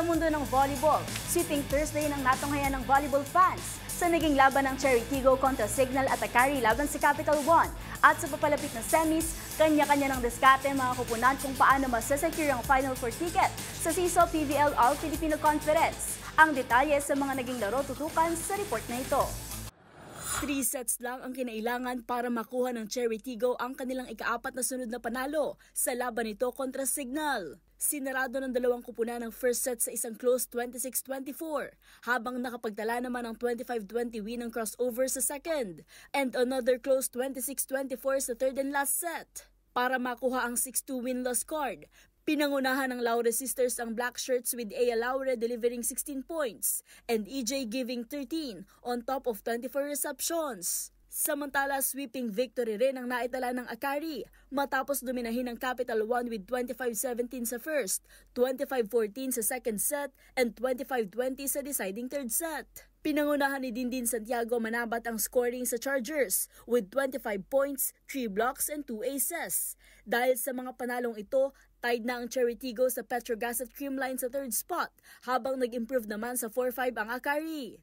mundo ng volleyball, sweeping Thursday ng natunghayan ng volleyball fans sa naging laban ng Cherry Tigo kontra Signal at Akari laban sa Capital One. At sa papalapit na semis, kanya-kanya ng diskarte mga kupunan kung paano masasecure ang Final Four ticket sa CISO PVL All-Filipino Conference. Ang detalye sa mga naging laro tutukan sa report na ito. 3 sets lang ang kinailangan para makuha ng Cherry Tigo ang kanilang ika-4 na sunod na panalo sa laban nito kontra Signal. Sinarado ng dalawang kupunan ng first set sa isang close 26-24, habang nakapagtala naman ng 25-20 win ng crossover sa second, and another close 26-24 sa third and last set. Para makuha ang 6-2 win-loss card, pinangunahan ng Laure sisters ang black shirts with Aya Laure delivering 16 points and EJ giving 13 on top of 24 receptions. Samantala, sweeping victory rin ang naitala ng Akari matapos dominahin ng Capital One with 25-17 sa first, 25-14 sa second set, and 25-20 sa deciding third set. Pinangunahan ni Dindin Santiago Manabat ang scoring sa Chargers with 25 points, 3 blocks, and 2 aces. Dahil sa mga panalong ito, tied na ang Cherry Tigo sa Petrogas at Creamline sa third spot, habang nag-improve naman sa 4-5 ang Akari.